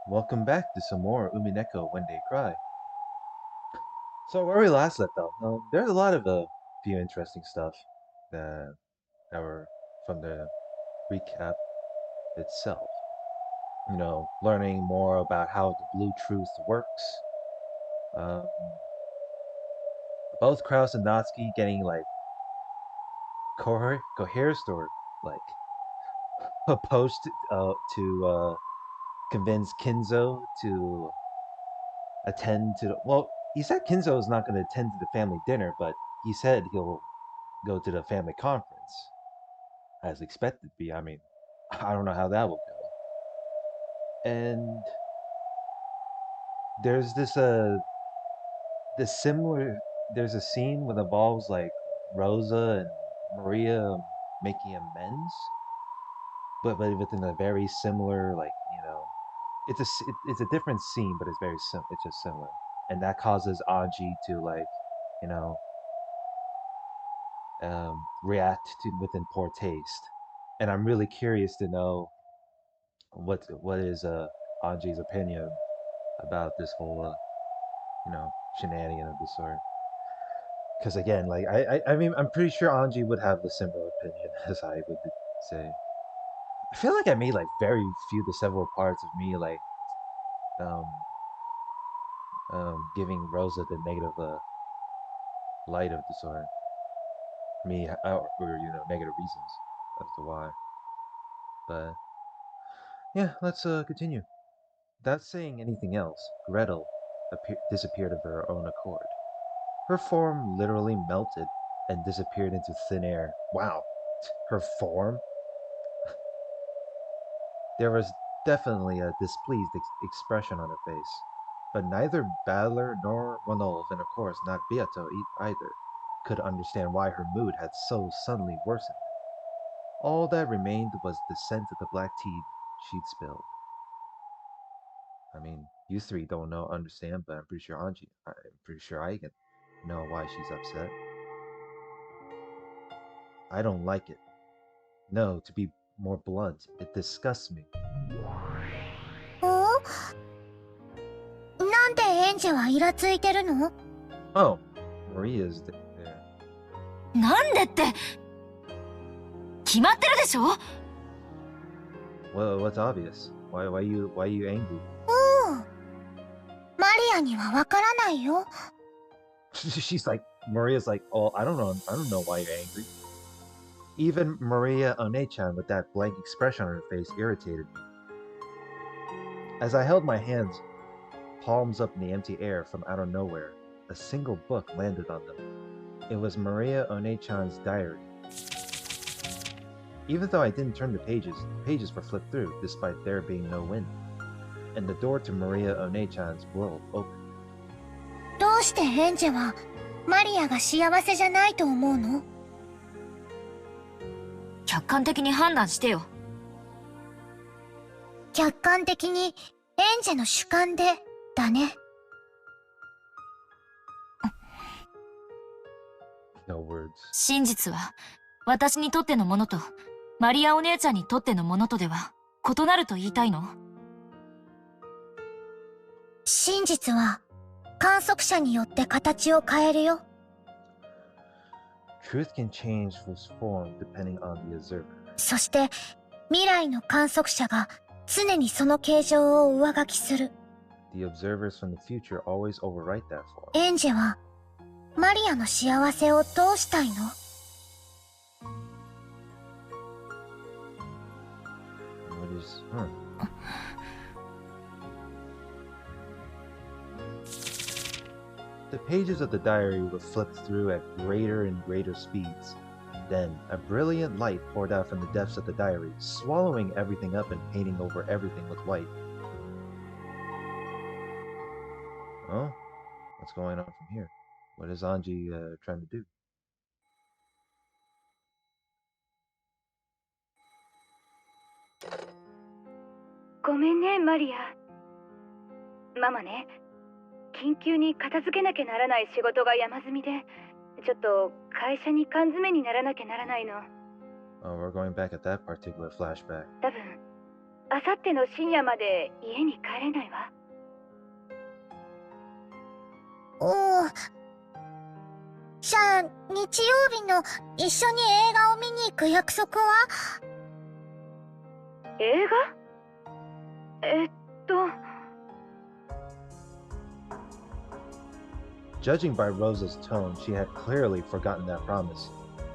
Welcome back to some more Umineko When They Cry. So where we last left off, there's a lot of few interesting stuff that were from the recap itself. Learning more about how the Blue Truth works. Um, both Kraus and Natsuki getting like coerced or like opposed to convince Kinzo to attend to well, he said Kinzo is not going to attend to the family dinner, but he said he'll go to the family conference as expected to be. I mean, I don't know how that will go. And there's this similar there's a scene that involves like Rosa and Maria making amends, but within a very similar it's a different scene, but it's just similar, and that causes Anji to you know react to within poor taste. And I'm really curious to know what is Anji's opinion about this whole shenanigan of this sort. Because again, like I mean, I'm pretty sure Anji would have the similar opinion as I would say. I feel like I made like very few to several parts of me um giving Rosa the negative light of the sort. Me or negative reasons as to why. But yeah, let's continue. Without saying anything else, Gretel disappeared of her own accord. Her form literally melted and disappeared into thin air. Wow, her form? There was definitely a displeased expression on her face. But neither Battler nor Ronolf, and of course not Beato either, could understand why her mood had so suddenly worsened. All that remained was the scent of the black tea she'd spilled. I mean, you three don't understand, but I'm pretty sure I can know why she's upset. I don't like it. No, to be more blunt, it disgusts me. なんでエンジェはイラついてるの？ Oh, Maria's there. なんでって決まってるでしょ。 Well, what's obvious? Why you angry? マリアにはわからないよ。Maria's like, oh, I don't know why you're angry. Even Maria One-chan with that blank expression on her face irritated me. As I held my hands, palms up in the empty air from out of nowhere, a single book landed on them. It was Maria One-chan's diary. Even though I didn't turn the pages were flipped through, despite there being no wind. And the door to Maria One-chan's world opened. どうしてエンジェはマリアが幸せじゃないと思うの？客観的に判断してよ。客観的にエンジェの主観でだね。No words. 真実は私にとってのものとマリアお姉ちゃんにとってのものとでは異なると言いたいの？真実は観測者によって形を変えるよ。Truth can change its form depending on the observer. そして未来の観測者が常にその形状を上書きする。The observers from the future always overwrite that form. エンジェはマリアの幸せをどうしたいの？ What is, The pages of the diary were flipped through at greater and greater speeds. Then, a brilliant light poured out from the depths of the diary, swallowing everything up and painting over everything with white. Oh? What's going on from here? What is Anji trying to do? ごめんね、マリア。ママね、緊急に片付けなきゃならない仕事が山積みで、ちょっと会社に缶詰にならなきゃならないの。Oh, we're going back at that particular flashback. 多分、あさっての深夜まで家に帰れないわ。おお。じゃあ、日曜日の一緒に映画を見に行く約束は？映画？Judging by Rosa's tone, she had clearly forgotten that promise,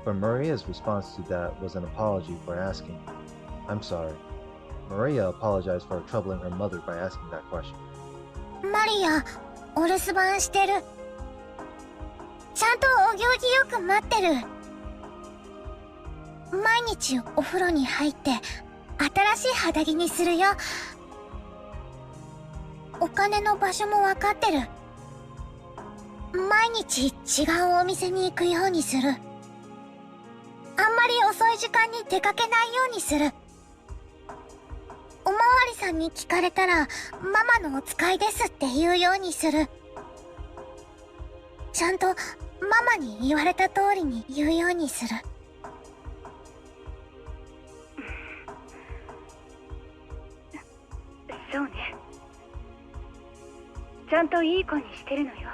but Maria's response to that was an apology for asking. I'm sorry. Maria apologized for troubling her mother by asking that question. マリア、お留守番してる。ちゃんとお行儀よく待ってる。毎日お風呂に入って新しい肌着にするよ。お金の場所もわかってる。毎日違うお店に行くようにする。あんまり遅い時間に出かけないようにする。おまわりさんに聞かれたらママのお使いですって言うようにする。ちゃんとママに言われた通りに言うようにする。そうね。ちゃんといい子にしてるのよ。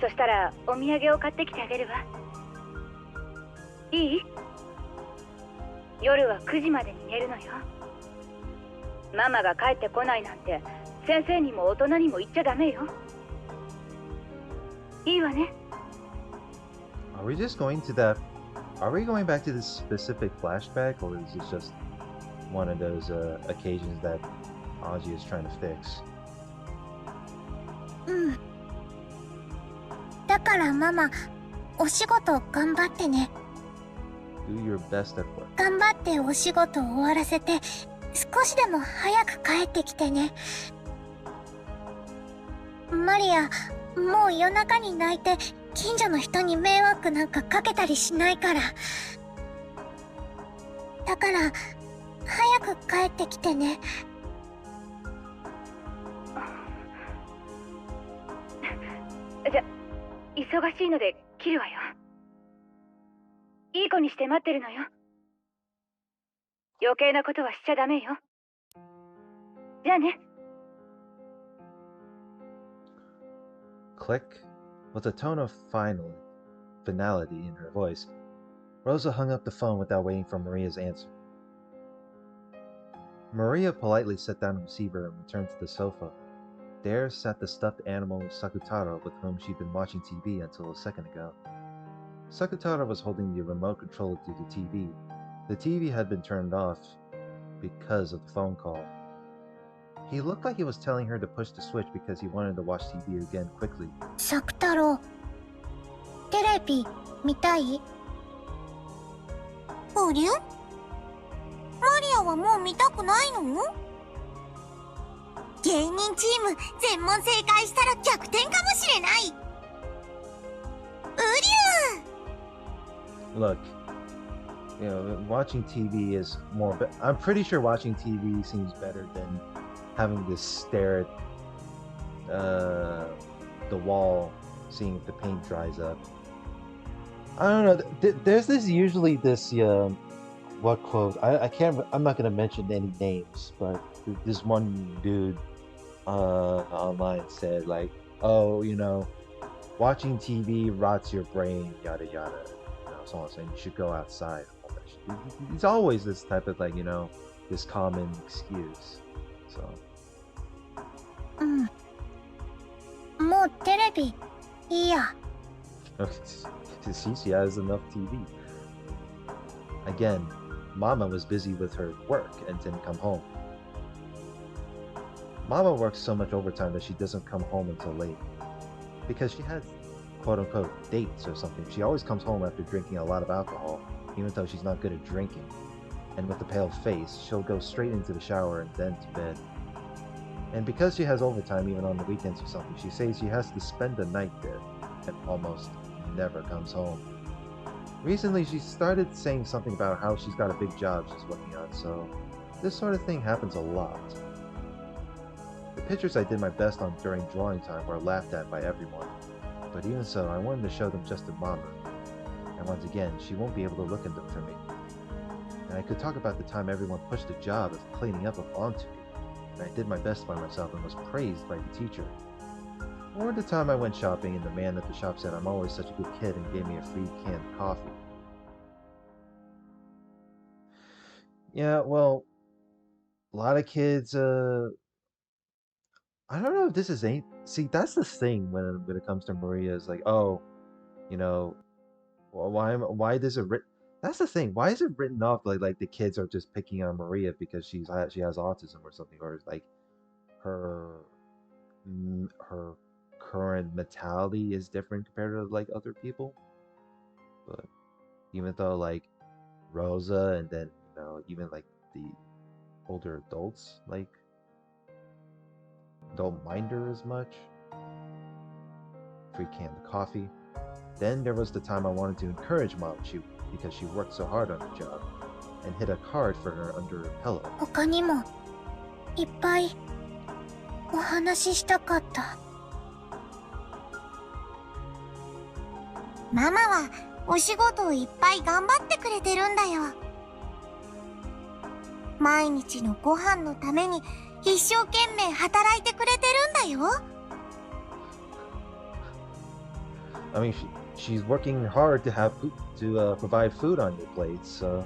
そしたらお土産を買ってきてあげるわ。いい？夜は9時までに寝るのよ。ママが帰ってこないなんて先生にも大人にも言っちゃダメよ。いいわね。Are we going back to this specific flashback, or is this just one of those occasions that Ange is trying to fix? うん。だからママ、お仕事頑張ってね。Do your best at work. 頑張ってお仕事を終わらせて、少しでも早く帰ってきてね。マリア、もう夜中に泣いて近所の人に迷惑なんかかけたりしないから。だから、早く帰ってきてね。じゃ、忙しいので切るわよ。いい子にして待ってるのよ。余計なことはしちゃダメよ。じゃあね。Click. With a tone of finality in her voice, Rosa hung up the phone without waiting for Maria's answer. Maria politely set down the receiver and returned to the sofa. There sat the stuffed animal Sakutaro with whom she'd been watching TV until a second ago. Sakutaro was holding the remote control to the TV. The TV had been turned off because of the phone call. He looked like he was telling her to push the switch because he wanted to watch TV again quickly. サク太郎、テレビ見たい？ありゃ？マリアはもう見たくないの？芸人チーム全問正解したら逆転かもしれない。Look, watching TV is more. I'm pretty sure watching TV seems better than having to stare at the wall, seeing if the paint dries up. I don't know. There's usually this what quote? I can't. I'm not gonna mention any names, but this one dude online said like, "Oh, watching TV rots your brain, yada yada." So I'm saying you should go outside. It's always this type of this common excuse. So. うん。もうテレビいいや。She has enough TV. Again, Mama was busy with her work and didn't come home. Mama works so much overtime that she doesn't come home until late. Because she has quote-unquote dates or something. She always comes home after drinking a lot of alcohol, even though she's not good at drinking. And with a pale face, she'll go straight into the shower and then to bed. And because she has overtime even on the weekends or something, she says she has to spend the night there and almost never comes home. Recently, she started saying something about how she's got a big job she's working on, so this sort of thing happens a lot. The pictures I did my best on during drawing time were laughed at by everyone. But even so, I wanted to show them just to Mama. And once again, she won't be able to look at them for me. And I could talk about the time everyone pushed the job of cleaning up onto me, and I did my best by myself and was praised by the teacher. Or the time I went shopping and the man at the shop said I'm always such a good kid and gave me a free canned coffee. Yeah, well, a lot of kids, I don't know if this is ain't. See, that's the thing when it comes to Maria is like, oh, you know, why does it written? That's the thing. Why is it written off like the kids are just picking on Maria because she has autism or something, or like her her current mentality is different compared to like other people. But even though like Rosa and then even like the older adults like don't mind her as much. Free canned coffee. Then there was the time I wanted to encourage Mom because she worked so hard on the job and hid a card for her under her pillow. 他にもいっぱいお話ししたかった。ママはお仕事をいっぱい頑張ってくれてるんだよ。毎日のご飯のために一生懸命働いてくれてるんだよ。I mean, she's working hard to have to provide food on your plates. So,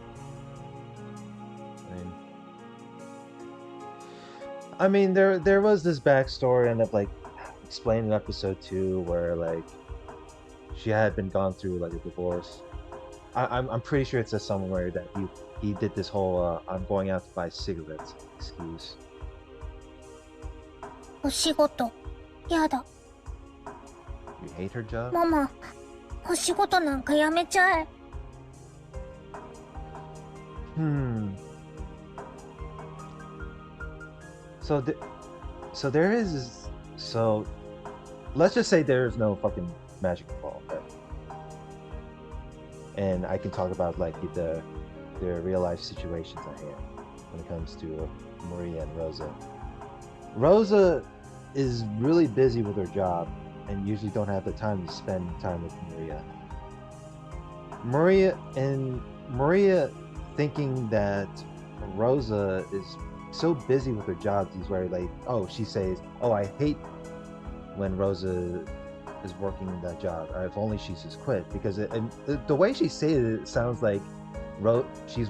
I mean, there was this backstory and like explained in episode 2 where like she had been gone through like a divorce. I'm pretty sure it says somewhere that he did this whole I'm going out to buy cigarettes excuse. お仕事やだ。You hate her job? ママ、お仕事なんかやめちゃえ。So there is so let's just say there is no fucking magic ball, okay? And I can talk about like the real life situations at hand when it comes to Maria and Rosa. Rosa is really busy with her job and usually don't have the time to spend time with Maria. Maria thinking that Rosa is so busy with her job, she's very like, oh, she says, oh, I hate when Rosa is working that job. Or if only she's just quit, because the way she says it sounds like she's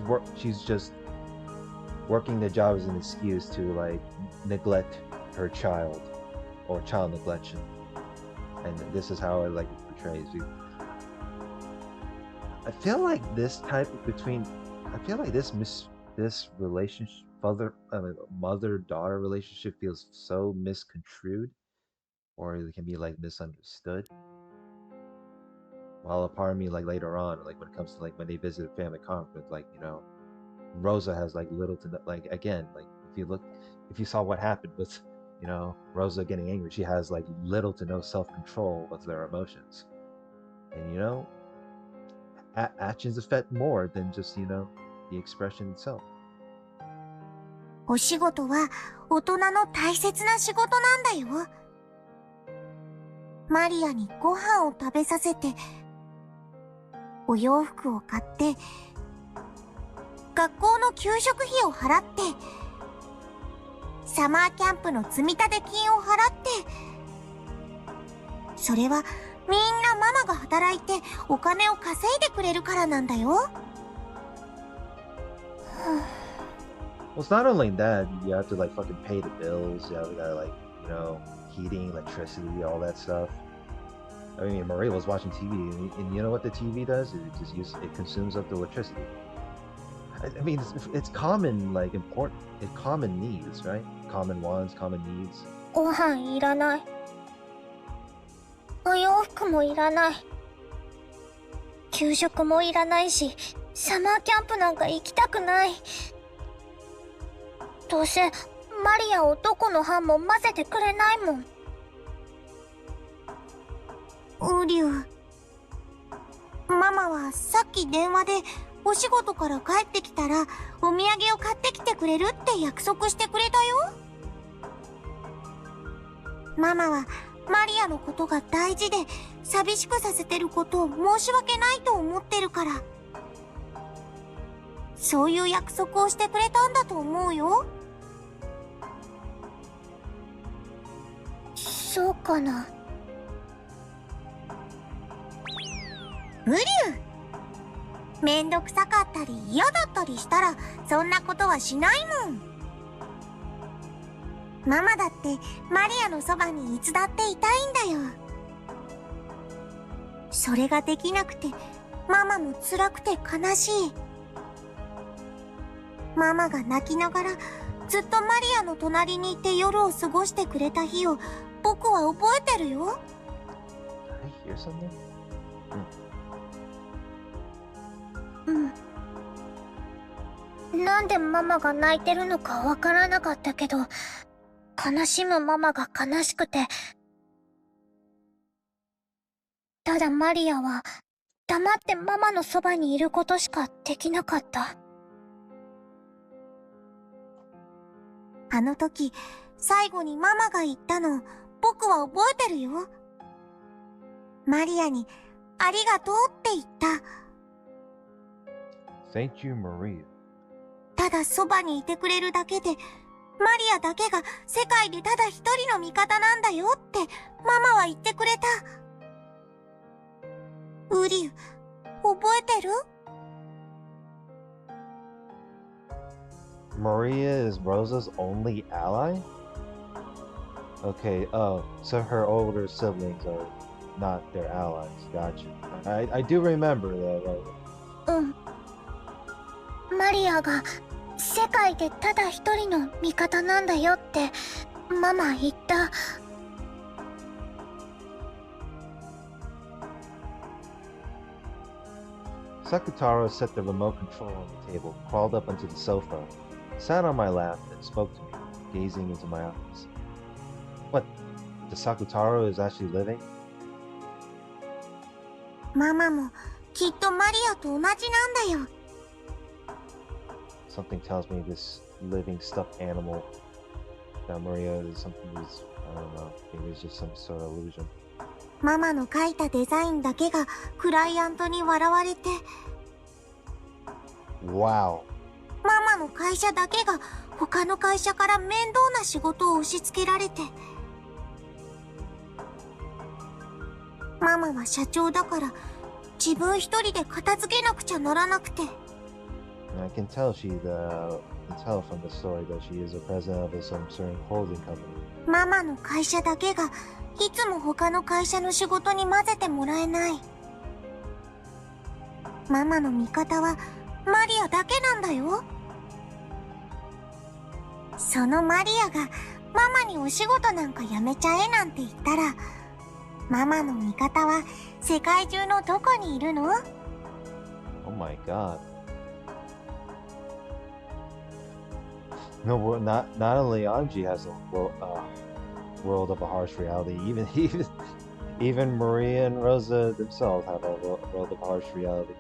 just working the job as an excuse to like neglect her child or child neglection, and this is how it like portrays you. I feel like this relationship, mother-daughter relationship feels so misconstrued, or it can be like misunderstood. While a part of me like later on, like when it comes to like when they visit a family conflict, like Rosa has like little to like again, like if you saw what happened with Rosa getting angry, she has like little to no self-control with their emotions, and actions affect more than just the expression itself. お仕事は大人の大切な仕事なんだよ。マリアにご飯を食べさせて、お洋服を買って、学校の給食費を払って、サマーキャンプの積立金を払って、それはみんなママが働いてお金を稼いでくれるからなんだよ。Well, it's not only that, you have to like fucking pay the bills, you gotta like, heating, electricity, all that stuff. I mean, Maria was watching TV, and you know what the TV does? It consumes up the electricity. I mean, it's common, like common needs, right? Common wants, common needs. ご飯いらない。お洋服もいらない。給食もいらないし、サマーキャンプなんか行きたくない。どうせマリアをどこの班も混ぜてくれないもん。ウリュウ、ママはさっき電話でお仕事から帰ってきたらお土産を買ってきてくれるって約束してくれたよ。ママはマリアのことが大事で寂しくさせてることを申し訳ないと思ってるから。そういう約束をしてくれたんだと思うよ。そうかな。ウリュウ、めんどくさかったり嫌だったりしたらそんなことはしないもん。ママだってマリアのそばにいつだっていたいんだよ。それができなくてママも辛くて悲しい。ママが泣きながらずっとマリアの隣にいて夜を過ごしてくれた日を僕は覚えてるよ。I hear something? なんでママが泣いてるのかわからなかったけど、悲しむママが悲しくて、ただマリアは黙ってママのそばにいることしかできなかった。あの時、最後にママが言ったの、僕は覚えてるよ。マリアに、ありがとうって言った。Thank you, Maria. ただそばにいてくれるだけで、マリアだけが世界でただ一人の味方なんだよってママは言ってくれた。ウリュウ、覚えてる？ Maria is Rosa's only ally? Okay, oh, so her older siblings are not their allies. Gotcha. I do remember though. マリアが世界でただ一人の味方なんだよってママ言った。Sakutaro set the remote control on the table, crawled up onto the sofa, sat on my lap, and spoke to me, gazing into my eyes. What? The Sakutaro is actually living? ママもきっとマリアと同じなんだよ。Something tells me this living stuffed animal that Maria is something is, I don't know, maybe it's just some sort of illusion. ママの描いたデザインだけがクライアントに笑われて、Wow. ママの会社だけが他の会社から面倒な仕事を押し付けられて、ママは社長だから自分一人で片付けなくちゃならなくて。I can tell from the story that she is a president of some certain holding company. ママの会社だけがいつも他の会社の仕事に混ぜてもらえない。ママの味方はマリアだけなんだよ。そのマリアがママにお仕事なんかやめちゃえなんて言ったら、ママの味方は世界中のどこにいるの？ Oh my god. No, not only Ange has a world of a harsh reality. Even Maria and Rosa themselves have a world of harsh reality.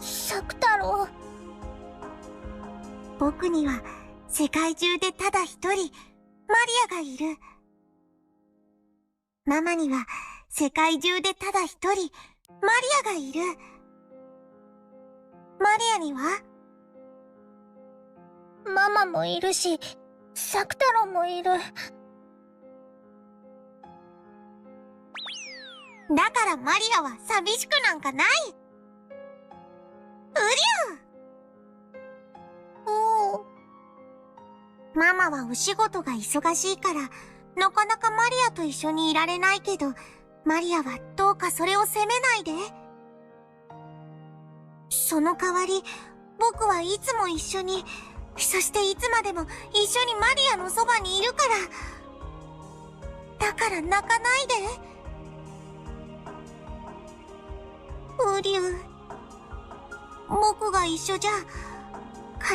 サク太郎。僕には世界中でただ一人マリアがいる。ママには世界中でただ一人マリアがいる。マリアにはママもいるし、サク太郎もいる。だからマリアは寂しくなんかない。ウリュウ。おお。ママはお仕事が忙しいから、なかなかマリアと一緒にいられないけど、マリアはどうかそれを責めないで。その代わり、僕はいつも一緒に、そしていつまでも一緒にマリアのそばにいるから。だから泣かないで。ウリュウ。僕が一緒じゃ、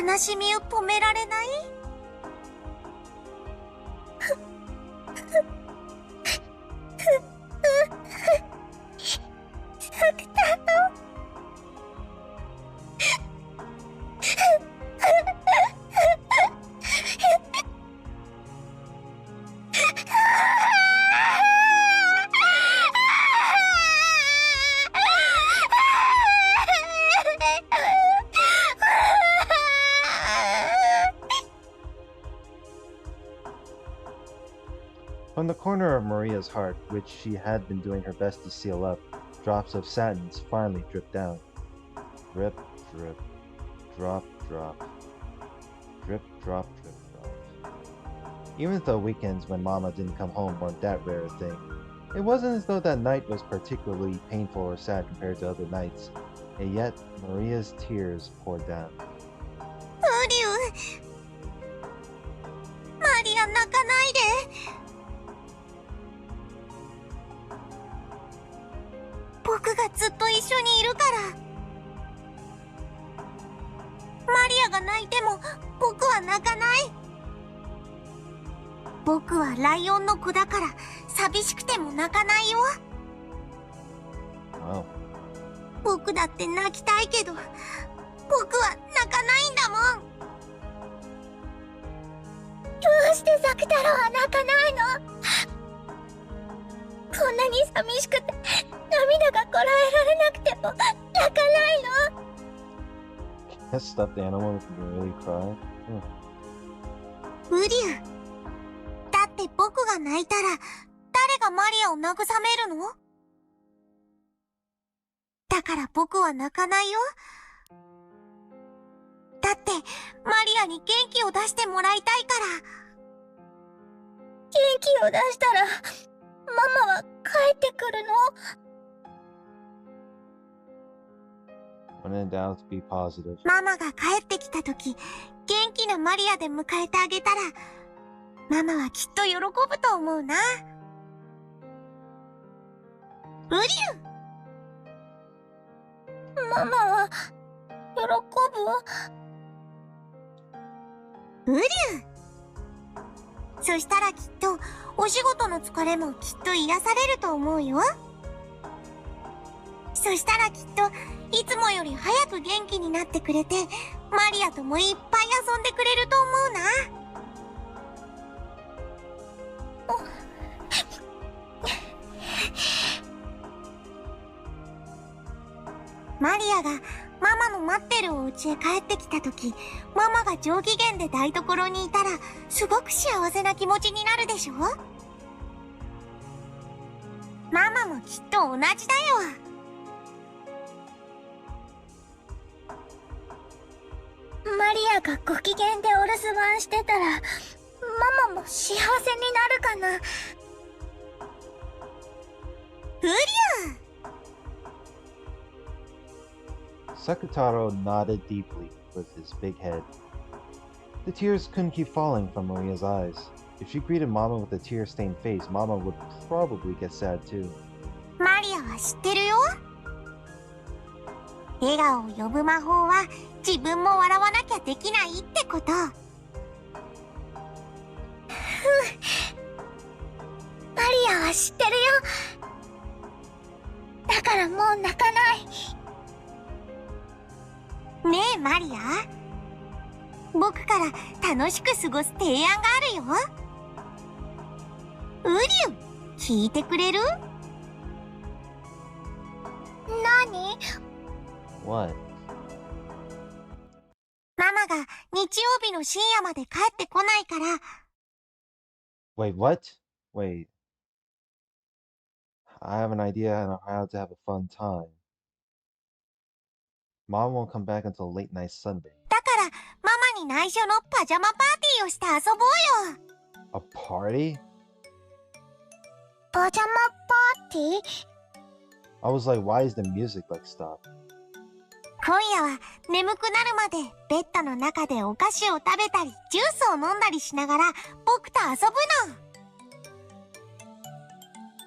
悲しみを止められない？サク太郎。From the corner of Maria's heart, which she had been doing her best to seal up, drops of sadness finally dripped down. Drip, drip, drop, drop. Drip, drop, drip, drop. Even though weekends when Mama didn't come home weren't that rare a thing, it wasn't as though that night was particularly painful or sad compared to other nights, and yet Maria's tears poured down. ウリュウ、マリア泣かないで。僕がずっと一緒にいるから。マリアが泣いても僕は泣かない。僕はライオンの子だから寂しくても泣かないよ。Wow. 僕だって泣きたいけど、僕は泣かないんだもん。どうしてザク太郎は泣かないの？こんなに寂しくて涙がこらえられなくても泣かないの？ That stuffed animal can really cry. ウリュウ、だって僕が泣いたら誰がマリアを慰めるの？だから僕は泣かないよ。だってマリアに元気を出してもらいたいから。元気を出したらママは帰ってくるの？ When in doubt, be positive. ママが帰ってきたとき、元気なマリアで迎えてあげたら、ママはきっと喜ぶと思うな。ウリュウ、ママは喜ぶ？ウリュウ、そしたらきっとお仕事の疲れもきっと癒されると思うよ。そしたらきっといつもより早く元気になってくれて、マリアともいっぱい遊んでくれると思うな。マリアがママの待ってるお家へ帰ってきたとき、ママが上機嫌で台所にいたら、すごく幸せな気持ちになるでしょ？ママもきっと同じだよ。マリアがご機嫌でお留守番してたら、ママも幸せになるかな。ウリュウ。Sakutaro nodded deeply with his big head. The tears couldn't keep falling from Maria's eyes. If she greeted Mama with a tear-stained face, Mama would probably get sad too. マリアは知ってるよ。笑顔を呼ぶ魔法は自分も笑わなきゃできないってこと。マリアは知ってるよ。だからもう泣かない。ねえマリア、僕から楽しく過ごす提案があるよ。ウリュウ、聞いてくれる？何？ What? ママが日曜日の深夜まで帰ってこないから。 Wait, what? Wait. I have an idea on how to have a fun time. Mom won't come back until late night Sunday. だからママに内緒のパジャマパーティーをして遊ぼうよ。 A party? パジャマパーティー？ I was like, why is the music like stop? 今夜は眠くなるまでベッドの中でお菓子を食べたりジュースを飲んだりしながら僕と遊ぶの。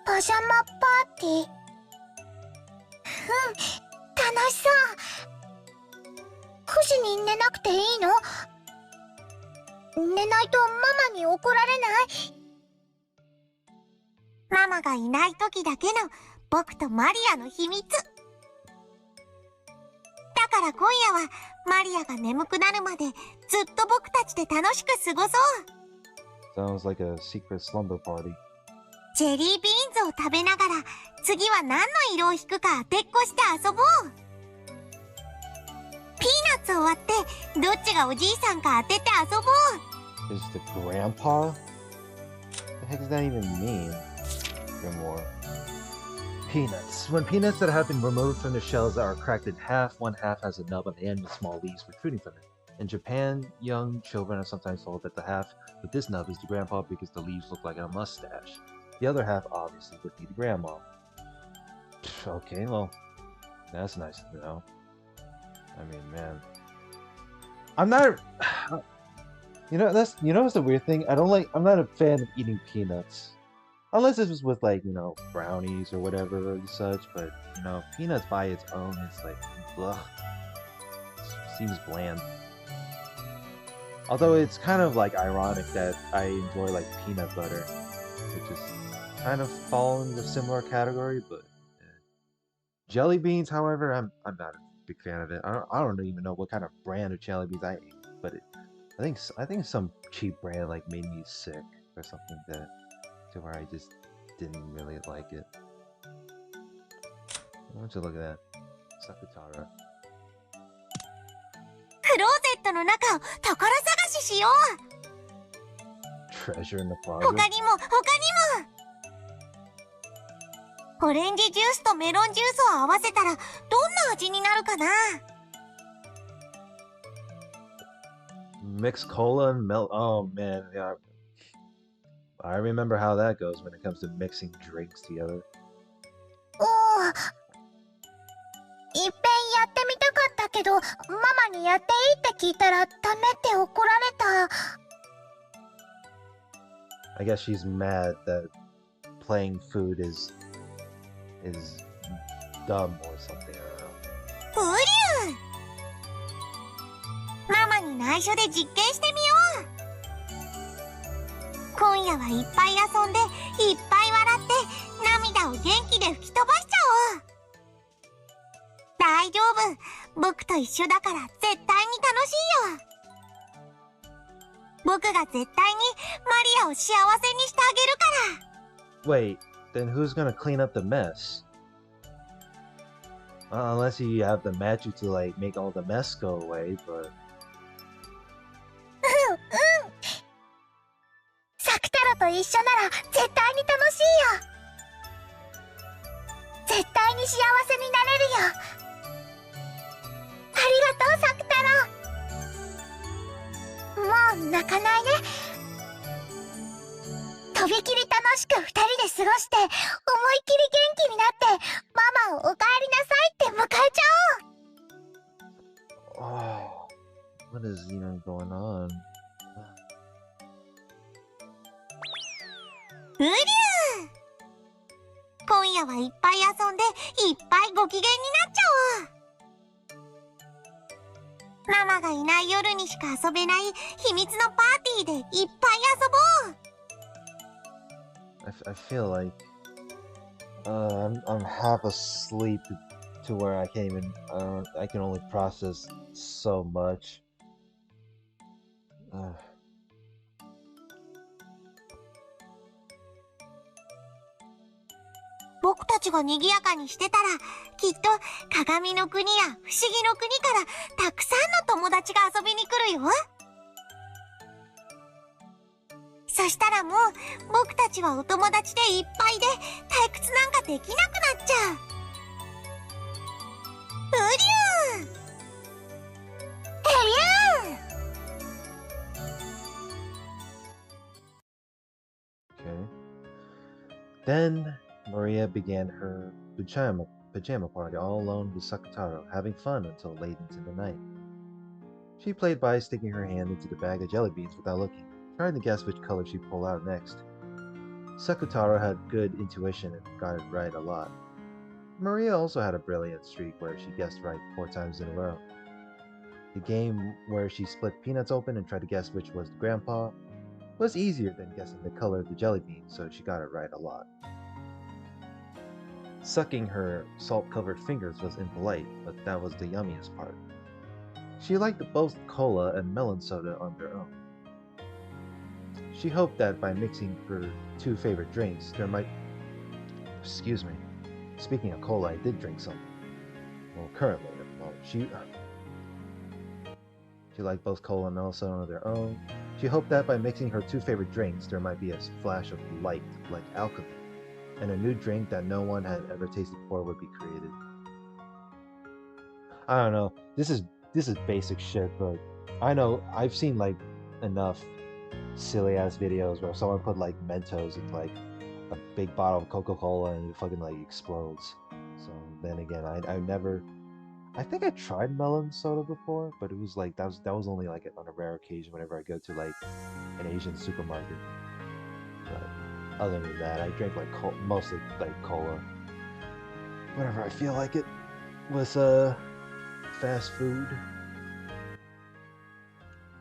パジャマパーティー？楽しそう。9時に寝なくていいの？寝ないとママに怒られない？ママがいない時だけの僕とマリアの秘密。だから今夜はマリアが眠くなるまでずっと僕たちで楽しく過ごそう。 Sounds like a secret slumber party. ジェリービーンズを食べながら次は何の色を引くか当てっこして遊ぼう。ピーナッツを割ってどっちがおじいさんか当てて遊ぼう。 Is the grandpa? The heck does that even mean? More. Peanuts. When peanuts that have been removed from their shells are cracked in half, one half has a nub on the end with small leaves protruding from it. In Japan, young children are sometimes told that the half with this nub is the grandpa because the leaves look like a mustache. The other half obviously would be the grandma. Okay, well, that's nice to know. I mean, man, I'm not. That's the weird thing. I'm not a fan of eating peanuts. Unless this was with like, brownies or whatever and such, but peanuts by its own is like, ugh, seems bland. Although it's kind of like ironic that I enjoy like peanut butter, which is kind of fall in the similar category, but jelly beans, however, I'm not a big fan of it. I don't even know what kind of brand of jelly beans I ate, but I think some cheap brand like made me sick or something to where I just didn't really like it. Why don't you look at that? Sakutara. クローゼットの中を宝探ししよう。 Treasure in the closet? 他にもオレンジジュースとメロンジュースを合わせたらどんな味になるかな。 Mix cola and milk. Oh man, yeah. I remember how that goes when it comes to mixing drinks together. おお、いっぺんやってみたかったけど、ママにやっていいって聞いたらダメって怒られた。 I guess she's mad that playing food is dumb or something. I don't know. うりゅう。ママに内緒で実験してみよう。今夜はいっぱい遊んで、いっぱい笑って、涙を元気で吹き飛ばしちゃおう。大丈夫。僕と一緒だから絶対に楽しいよ。僕が絶対にマリアを幸せにしてあげるから。 Wait, then who's gonna clean up the mess? Unless you have the magic to like make all the mess go away, but サクタロと一緒なら絶対に楽しいよ。絶対に幸せになれるよ。ありがとう、サクタロ。もう泣かないね。とびきり楽しく二人で過ごして、思いっきり元気になって、ママをおかえりなさいって迎えちゃおう。 oh, what is even going on? うりゅう。今夜はいっぱい遊んで、いっぱいご機嫌になっちゃおう。ママがいない夜にしか遊べない秘密のパーティーでいっぱい遊ぼう。 I feel like I'm half asleep to where I can't even I can only process so much. 僕たちが賑やかにしてたら、きっと鏡の国や不思議の国からたくさんの友達が遊びに来るよ。そしたらもう僕たちはお友達でいっぱいで退屈なんかできなくなっちゃう。うりゅう。Okay. Then Maria began her pajama party all alone with Sakutaro, having fun until late into the night. She played by sticking her hand into the bag of jelly beans without looking, trying to guess which color she'd pull out next. Sakutaro had good intuition and got it right a lot. Maria also had a brilliant streak where she guessed right 4 times in a row. The game where she split peanuts open and tried to guess which was the grandpa was easier than guessing the color of the jelly bean, so she got it right a lot. Sucking her salt-covered fingers was impolite, but that was the yummiest part. She liked both cola and melon soda on their own. She hoped that by mixing her 2 favorite drinks, there might... Excuse me. Speaking of cola, I did drink some. Well, currently, well, she liked both cola and melon soda on their own. She hoped that by mixing her two favorite drinks, there might be a flash of light like alchemy, and a new drink that no one had ever tasted before would be created. I don't know. This is basic shit, but I know I've seen like enough silly ass videos where someone put like Mentos in like a big bottle of Coca-Cola and it fucking like explodes. So then again, I never. I think I tried melon soda before, but it was like that was only like on a rare occasion whenever I go to like an Asian supermarket. But other than that, I drink like mostly like cola whenever I feel like it. With fast food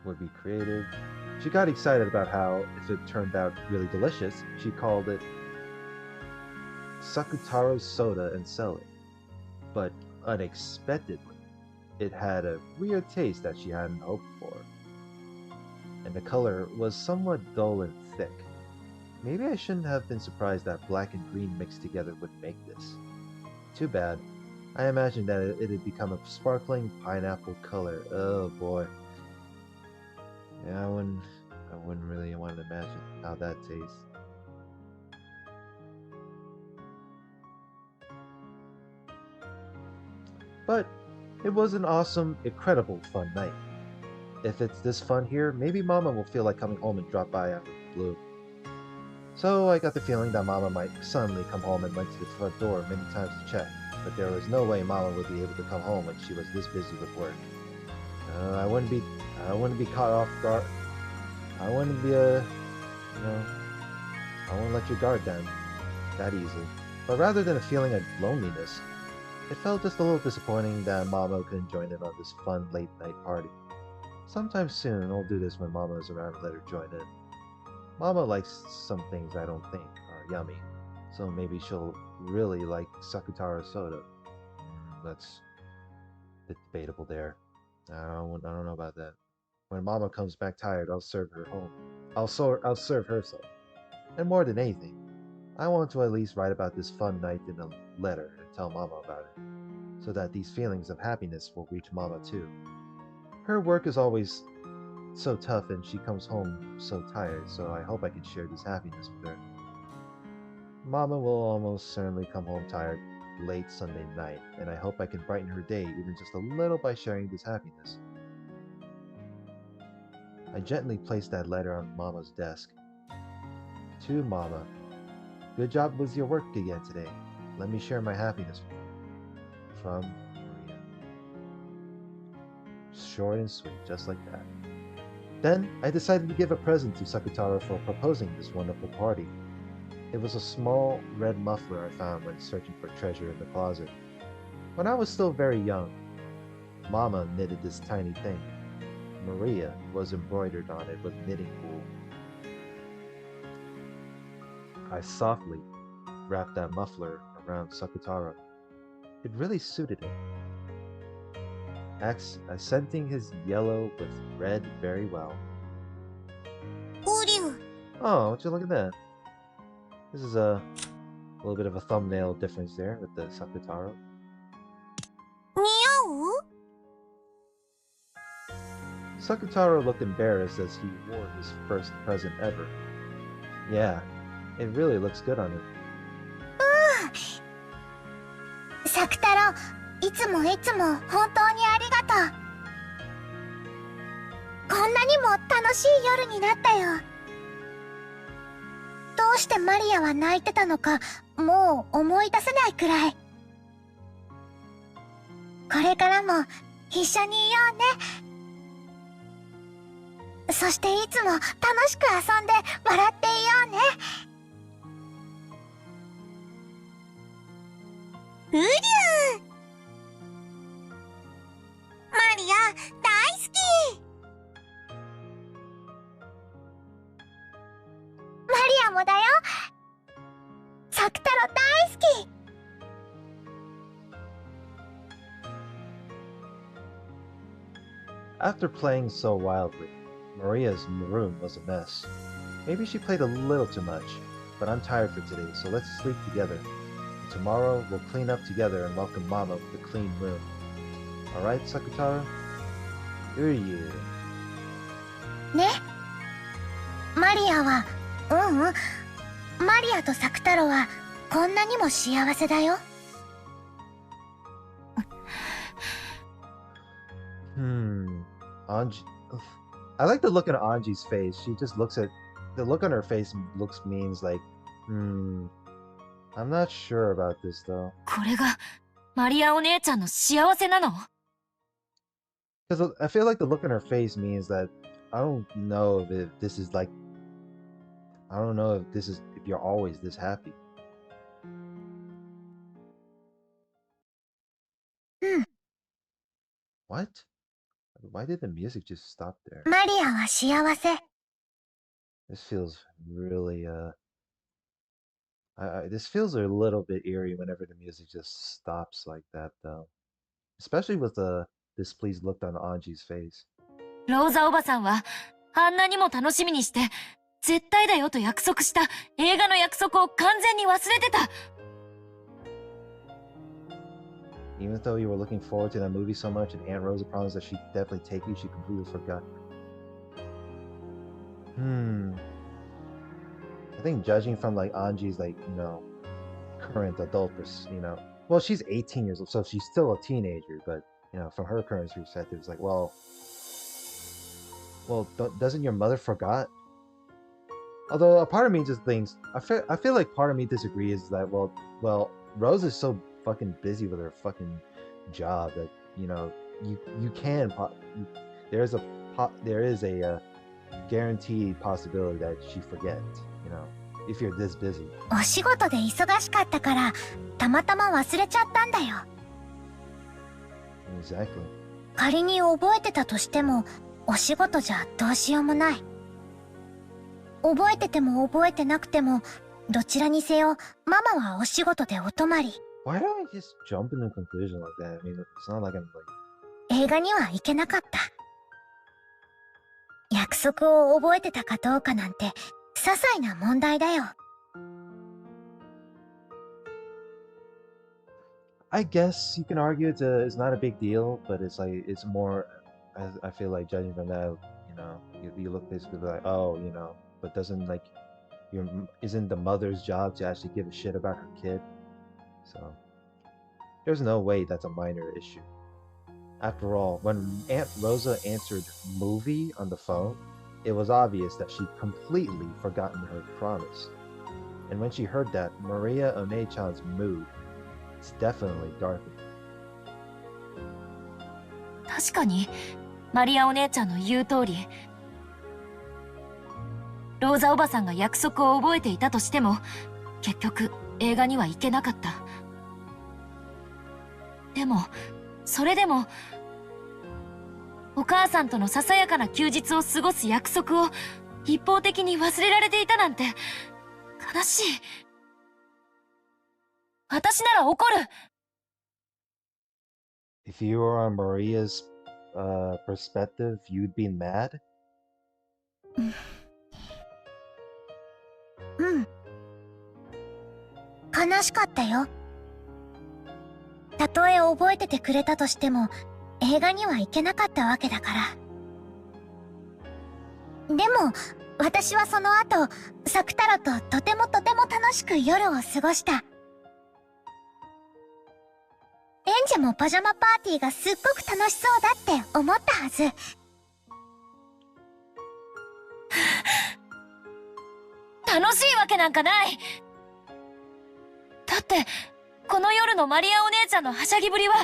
would be creative. She got excited about how if it turned out really delicious, she called it Sakutaro soda and sell it. But unexpectedly, it had a weird taste that she hadn't hoped for. And the color was somewhat dull and thick. Maybe I shouldn't have been surprised that black and green mixed together would make this. Too bad. I imagined that it had become a sparkling pineapple color. Oh boy. Yeah, I wouldn't really want to imagine how that tastes. But it was an awesome, incredible fun night. If it's this fun here, maybe Mama will feel like coming home and drop by out of the blue. So I got the feeling that Mama might suddenly come home and went to the front door many times to check, but there was no way Mama would be able to come home when she was this busy with work. I wouldn't be caught off guard. I wouldn't be I wouldn't let your guard down that easily. But rather than a feeling of loneliness, it felt just a little disappointing that Mama couldn't join in on this fun late night party. Sometime soon, I'll do this when Mama is around and let her join in. Mama likes some things I don't think are yummy, so maybe she'll really like Sakutara soda. That's debatable there. I don't know about that. When Mama comes back tired, I'll serve her home. I'll serve her some. And more than anything, I want to at least write about this fun night in a letter and tell Mama about it, so that these feelings of happiness will reach Mama too. Her work is always so tough and she comes home so tired, so I hope I can share this happiness with her. Mama will almost certainly come home tired late Sunday night, and I hope I can brighten her day even just a little by sharing this happiness. I gently placed that letter on Mama's desk. To Mama, good job with your work again today. Let me share my happiness with you. From Maria. Short and sweet, just like that. Then I decided to give a present to Sakutaro for proposing this wonderful party. It was a small red muffler I found when searching for treasure in the closet. When I was still very young, Mama knitted this tiny thing. Maria was embroidered on it with knitting wool. I softly wrapped that muffler around Sakutaro. It really suited him, accenting his yellow with red very well. Oh, would you look at that? This is a little bit of a thumbnail difference there with the Sakutaro. Sakutaro looked embarrassed as he wore his first present ever. Yeah, it really looks good on him. サクタロ、いつも本当にありがとう。こんなにも楽しい夜になったよ。どうしてマリアは泣いてたのか、もう思い出せないくらい。これからも一緒にいようね。そしていつも楽しく遊んで笑っていようね。うりゅう。マリア大好き。マリアもだよ。サクタロ大好き。After playing so wildly, Maria's room was a mess. Maybe she played a little too much, but I'm tired for today, so let's sleep together. And tomorrow we'll clean up together and welcome Mama with a clean room. Alright, Sakutaro? Here you. ね、マリアは、マリアと作太郎はこんなにも幸せだよ。Ange. I like the look on Anji's face. She just looks at the look on her face means like, I'm not sure about this though. これがマリアお姉ちゃんの幸せなの？ Because I feel like the look on her face means that I don't know if this is like I don't know if this is if you're always this happy. うん。What? Why did the music just stop there? マリアは幸せ。This feels really this feels a little bit eerie whenever the music just stops like that though. Especially with the displeased look on Anji's face. ローザおばさんはあんなにも楽しみにして絶対だよと約束した映画の約束を完全に忘れてた。Even though you were looking forward to that movie so much and Aunt Rosa promised that she'd definitely take you, she completely forgot. I think judging from like Anji's like, current adult, well, she's 18 years old, so she's still a teenager, but from her current perspective, it's like, well, doesn't your mother forgot? Although a part of me just thinks, I feel like part of me disagrees that, well, Rose is so fucking busy with her fucking job that, you can, there is a guaranteed possibility that she forgets, if you're this busy. お仕事で忙しかったから、たまたま忘れちゃったんだよ。Exactly. 仮に覚えてたとしても、お仕事じゃどうしようもない。覚えてても覚えてなくても、どちらにせよ、ママはお仕事でお泊まり。Why don't I just jump into a conclusion like that? I mean, it's not like I'm like... 映画には行けなかった。約束を覚えてたかどうかなんて、些細な問題だよ。I guess you can argue it's not a big deal, but it's like, it's more, I feel like judging from that, you look basically like, oh, but doesn't like, isn't the mother's job to actually give a shit about her kid? So, there's no way that's a minor issue. After all, when Aunt Rosa answered movie on the phone, it was obvious that she'd completely forgotten her promise. And when she heard that, Maria One-chan's mood, it's definitely darkened. 確かにマリアお姉ちゃんの言う通り、ローザおばさんが約束を覚えていたとしても結局映画には行けなかった。でもそれでもお母さんとのささやかな休日を過ごす約束を一方的に忘れられていたなんて悲しい。私なら怒る。If you were on Maria's perspective, you'd be mad? うん。悲しかったよ。たとえ覚えててくれたとしても、映画には行けなかったわけだから。でも、私はその後、作太郎ととても楽しく夜を過ごした。エンジェもパジャマパーティーがすっごく楽しそうだって思ったはず。楽しいわけなんかない。だってこの夜のマリアお姉ちゃんのはしゃぎぶりは、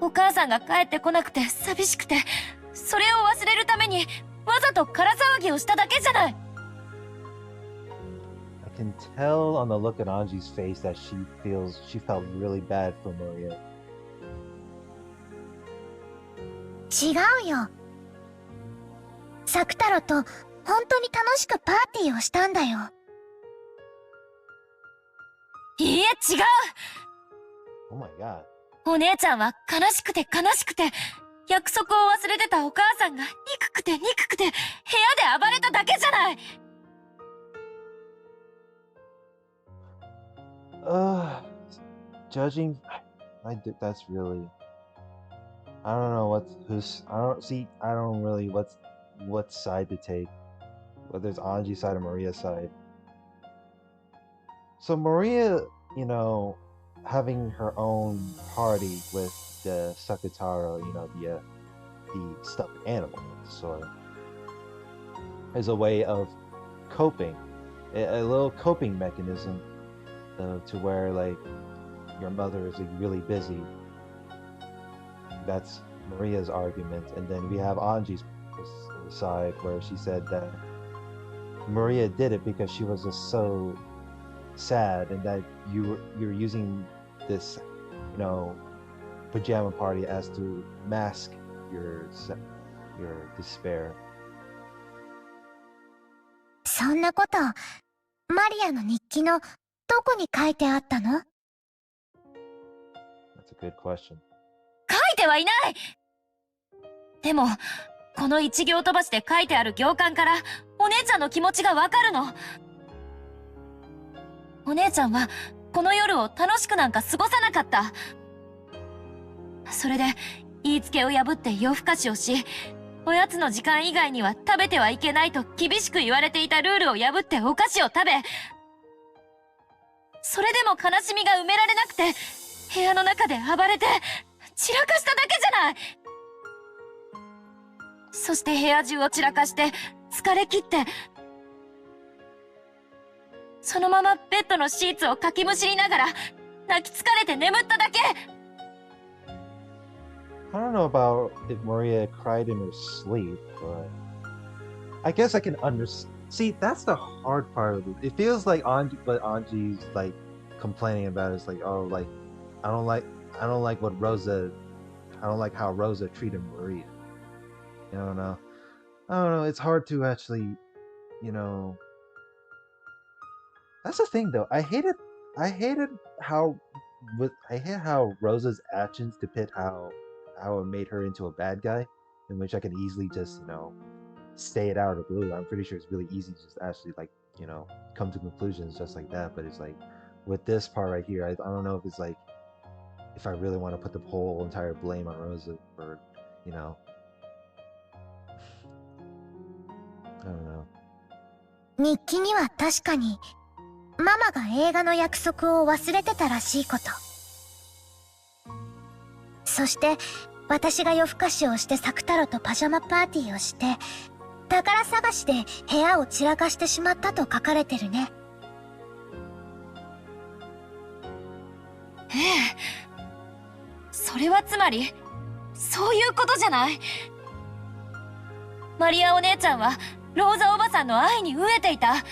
お母さんが帰ってこなくて寂しくて、それを忘れるためにわざと空騒ぎをしただけじゃない。I can tell on the look at Anji's face that she felt really bad for Maria. 違うよ。作太郎と本当に楽しくパーティーをしたんだよ。いいえ、違う。 Oh my god. お姉ちゃんは悲しくて約束を忘れてたお母さんが憎くて部屋で暴れただけじゃない。Judging, that's really, I don't know I don't really what side to take. whether it's Anji's side or Maria's side. So Maria, you know, having her own party with the Sakutaro, the stuffed animal of the sort, is a way of coping, a little coping mechanism to where like your mother is like, really busy. That's Maria's argument, and then we have Anji's side where she said that Maria did it because she was just so sad, and that you're using this, you know, pajama party as to mask your despair. そんなこと、マリアの日記のどこに書いてあったの？ That's a good question. 書いてはいない。でも、この一行飛ばしで書いてある行間から、お姉ちゃんの気持ちがわかるの。お姉ちゃんは、この夜を楽しくなんか過ごさなかった。それで、言いつけを破って夜更かしをし、おやつの時間以外には食べてはいけないと厳しく言われていたルールを破ってお菓子を食べ、それでも悲しみが埋められなくて、部屋の中で暴れて、散らかしただけじゃない。そして部屋中を散らかして、疲れ切って、そのままベッドのシーツをかきむしりながら、泣き疲れて眠っただけ。I don't know about if Maria cried in her sleep, but I guess I can understand. See, that's the hard part of it. It feels like Anji's like complaining about it. It's like, oh, like I don't like what Rosa, I don't like how Rosa treated Maria. I don't know. I don't know. It's hard to actually, you know. That's the thing, though. I hated how Rosa's actions depict how it made her into a bad guy, in which I can easily just, say it out of the blue. I'm pretty sure it's really easy to just actually like, come to conclusions just like that. But it's like with this part right here, I don't know if it's like if I really want to put the whole entire blame on Rosa for, I don't know. 日記には確かに、ママが映画の約束を忘れてたらしいこと。そして、私が夜更かしをしてサク太郎とパジャマパーティーをして、宝探しで部屋を散らかしてしまったと書かれてるね。ええ。それはつまり、そういうことじゃない。マリアお姉ちゃんは、ローザおばさんの愛に飢えていた。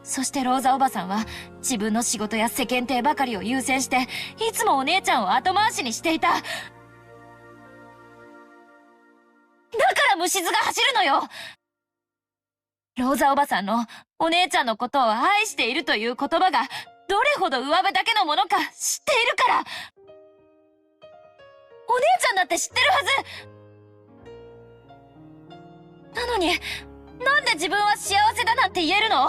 そしてローザおばさんは自分の仕事や世間体ばかりを優先していつもお姉ちゃんを後回しにしていた。だから虫唾が走るのよ。ローザおばさんのお姉ちゃんのことを愛しているという言葉がどれほど上辺だけのものか知っているから。お姉ちゃんだって知ってるはず。なのになんで自分は幸せだなんて言えるの？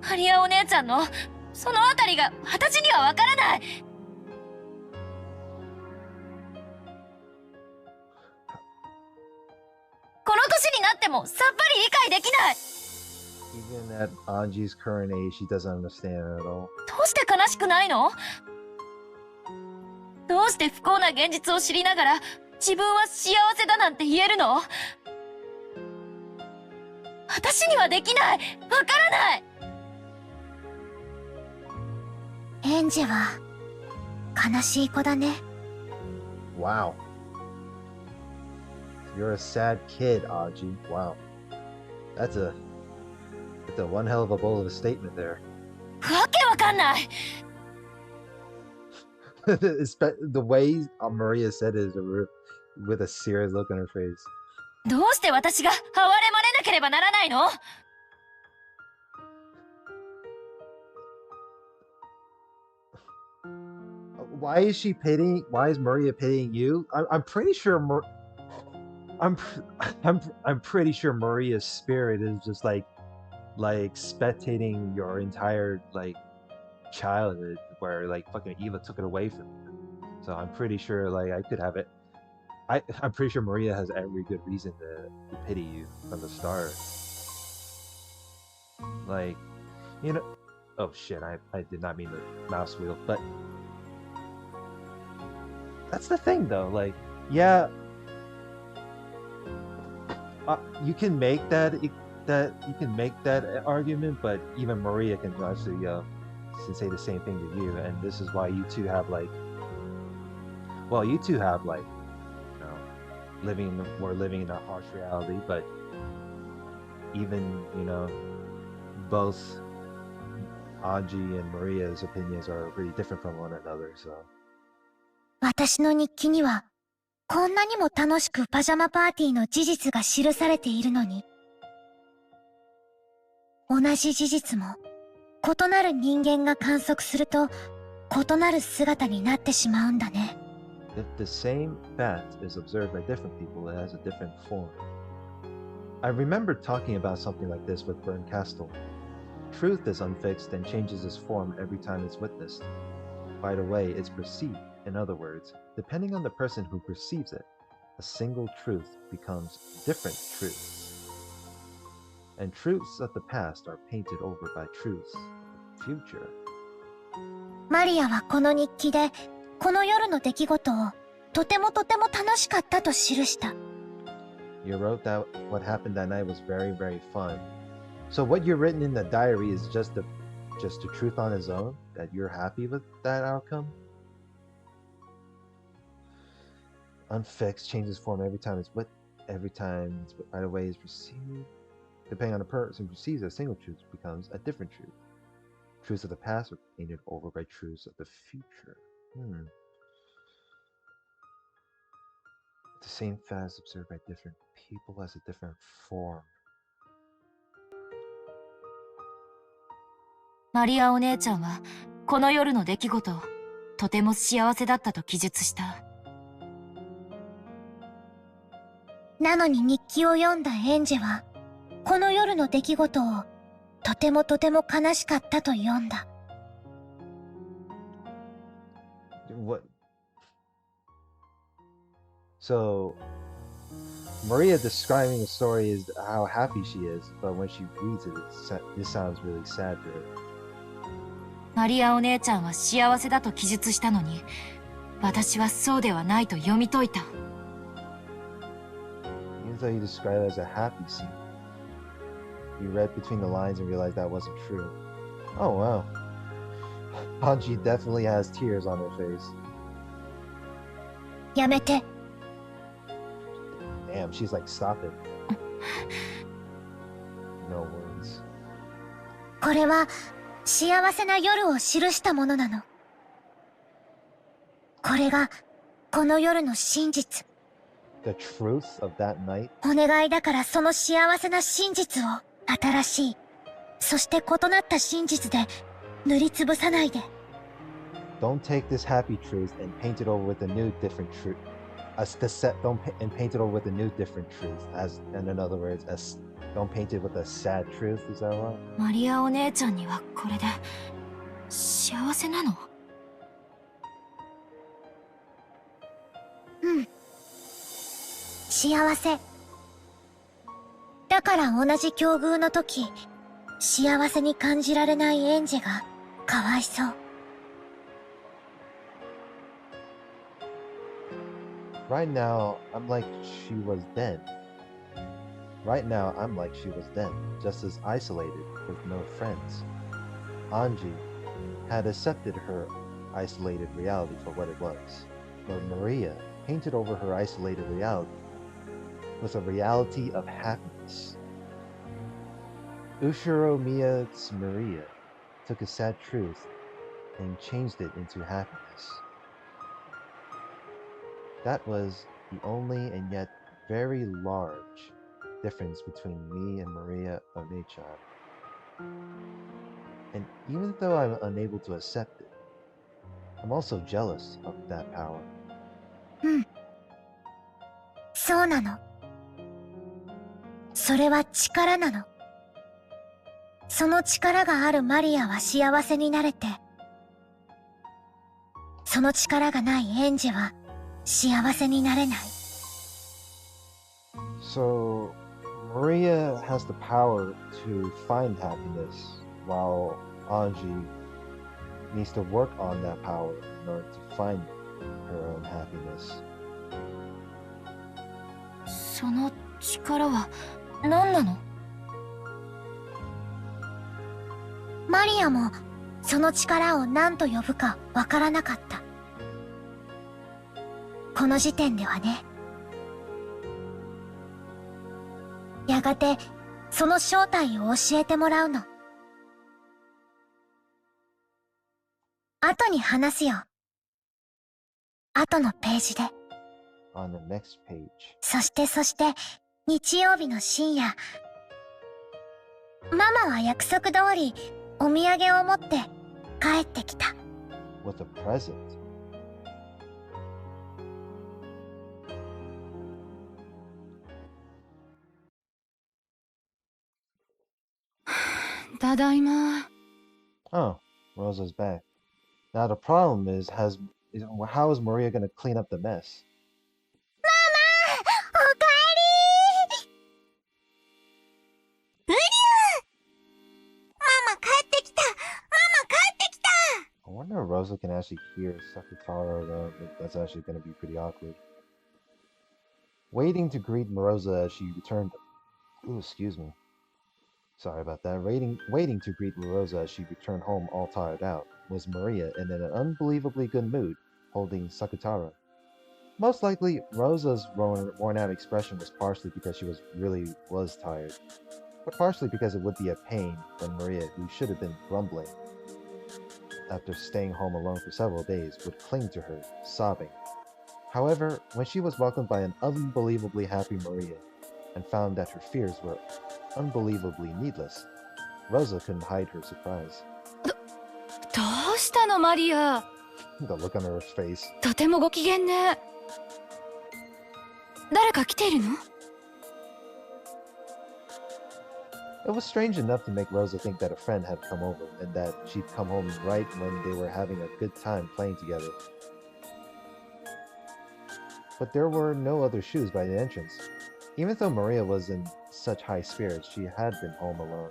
マリアお姉ちゃんのそのあたりが私にはわからない。この年になってもさっぱり理解できない。Even at Anji's current age, she doesn't understand at all. どうして悲しくないの？どうして不幸な現実を知りながら自分は幸せだなんて言えるの？私にはできない。わからない。エンジは悲しい子だね。Wow. You're a sad kid, Aji. Wow. That's a one hell of a bold of a statement there. わけわかんない。The way Maria said it is with a serious look on her face. どうして私が哀れまれなければならないの？Why is Maria pitying you? I'm pretty sure I'm pretty sure Maria's spirit is just like spectating your entire like childhood where like fucking Eva took it away from you. So I'm pretty sure like I could have it. I'm pretty sure Maria has every good reason to pity you from the start. Like, you know, oh shit, I did not mean the mouse wheel, but that's the thing though. Like, yeah, you can make that you can make that argument, but even Maria can actually say the same thing to you, and this is why you two have like, well, you two have like, you know, we're living in a harsh reality, but even, you know, both Ange and Maria's opinions are pretty different from one another, so. 私の日記には、こんなにも楽しくパジャマパーティーの事実が記されているのに、同じ事実も、異なる人間が観測すると、異なる姿になってしまうんだね。If the same fact is observed by different people, it has a different form. I remember talking about something like this with Bern Castle. Truth is unfixed and changes its form every time it's witnessed. By the way, it's perceived. In other words, depending on the person who perceives it, a single truth becomes different truths. And truths of the past are painted over by truths of the future. マリアはこの日記で、この夜の出来事をとても楽しかったと記した。You wrote that what happened that night was very, very fun. So what you've written in the diary is just the truth on its own? That you're happy with that outcome? Unfixed changes form every time it's right away is perceived. Depending on the person who perceives a single truth becomes a different truth. Truths of the past are painted over by truths of the future. The same fact is observed by different people has a different form. マリアお姉ちゃんはこの夜の出来事をとても幸せだったと記述した。なのに日記を読んだエンジェは、この夜の出来事をとても悲しかったと読んだ。What? So, Maria describing the story is how happy she is, but when she reads it, it sounds really sad to her. マリアお姉ちゃんは幸せだと記述したのに、私はそうではないと読み解いた。Even though you described it as a happy scene, you read between the lines and realized that wasn't true. Oh wow. Ange definitely has tears on her face. やめて。Damn, she's like, stop it. No words. これは幸せな夜を記したものなの。これがこの夜の真実。The truth of that night? お願いだからその幸せな真実を新しい、そして異なった真実で塗りつぶさないで。Don't take this happy truth and paint it over with a new different truth. And paint it over with a new different truth. And in other words, don't paint it with a sad truth. Is that right? マリアお姉ちゃんにはこれで幸せなの？うん。幸せ。だから同じ境遇の時、幸せに感じられないエンジェがかわいそう。Right now, I'm like she was then. Right now, I'm like she was then, just as isolated, with no friends. Ange had accepted her isolated reality for what it was, but Maria painted over her isolated reality with a reality of happiness. Ushiro Miya's Maria took a sad truth and changed it into happiness. That was the only and yet very large difference between me and Maria One-chan. And even though I'm unable to accept it, I'm also jealous of that power. うん。そうなの。それは力なの。その力があるマリアは幸せになれて、その力がないエンジェは幸せになれない。So, Maria has the power to find happiness, while Anji needs to work on that power in order to find her own happiness. その力は何なの？マリアもその力を何と呼ぶかわからなかった。この時点ではね。やがてその正体を教えてもらうの。後に話すよ。後のページで。On the next page. そして日曜日の深夜、ママは約束通りお土産を持って帰ってきた。With a present. ただいま。Oh, Rosa's back. Now the problem is, how is Maria going to clean up the mess? おかえりー。ママ帰ってきた。ママ帰ってきた。 I wonder if Rosa can actually hear Sakutaro, though. That's actually going to be pretty awkward. Waiting to greet Rosa as she returned. Ooh, excuse me. Sorry about that. Waiting to greet Rosa as she returned home all tired out was Maria in an unbelievably good mood, holding Sakutaro. Most likely, Rosa's worn out expression was partially because she was tired, but partially because it would be a pain when Maria, who should have been grumbling after staying home alone for several days, would cling to her, sobbing. However, when she was welcomed by an unbelievably happy Maria and found that her fears were unbelievably needless, Rosa couldn't hide her surprise. どうしたのマリア？ The look on her face. とてもご機嫌ね。誰か来てるの？ It was strange enough to make Rosa think that a friend had come over and that she'd come home right when they were having a good time playing together. But there were no other shoes by the entrance. Even though Maria was in such high spirits, she had been home alone.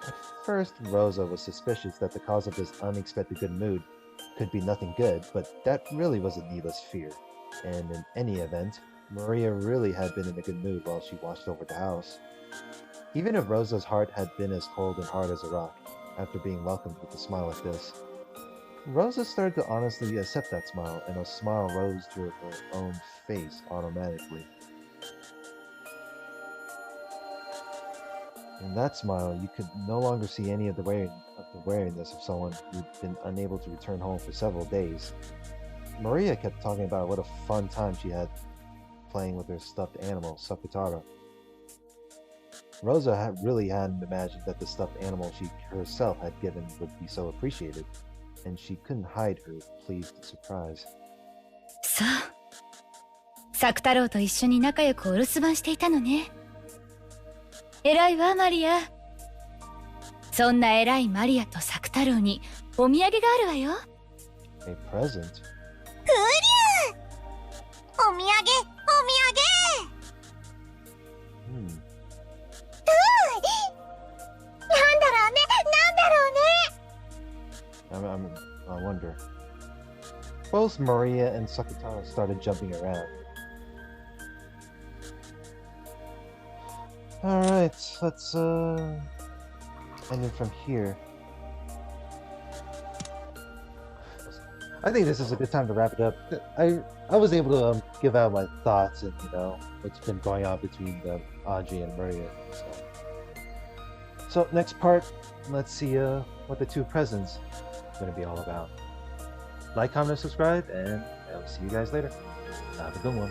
At first, Rosa was suspicious that the cause of this unexpected good mood could be nothing good, but that really was a needless fear. And in any event, Maria really had been in a good mood while she watched over the house. Even if Rosa's heart had been as cold and hard as a rock, after being welcomed with a smile like this, Rosa started to honestly accept that smile, and a smile rose to her own face automatically. In that smile, you could no longer see any of the wariness of someone who'd been unable to return home for several days. Maria kept talking about what a fun time she had playing with her stuffed animal, Sakutaro. Rosa really hadn't imagined that the stuffed animal she herself had given would be so appreciated, and she couldn't hide her pleased surprise. そう。サク太郎と一緒に仲良くお留守番していたのね。偉いわマリア。そんな偉いマリアとサク太郎にお土産があるわよ。A present? お土産。I wonder. Both Maria and Sakutaro started jumping around. Alright, let's end it from here. I think this is a good time to wrap it up. I was able to give out my thoughts and what's been going on between Ange and Maria. So next part, let's see what the two presents are going to be all about. Like, comment, subscribe, and I'll see you guys later. Have a good one.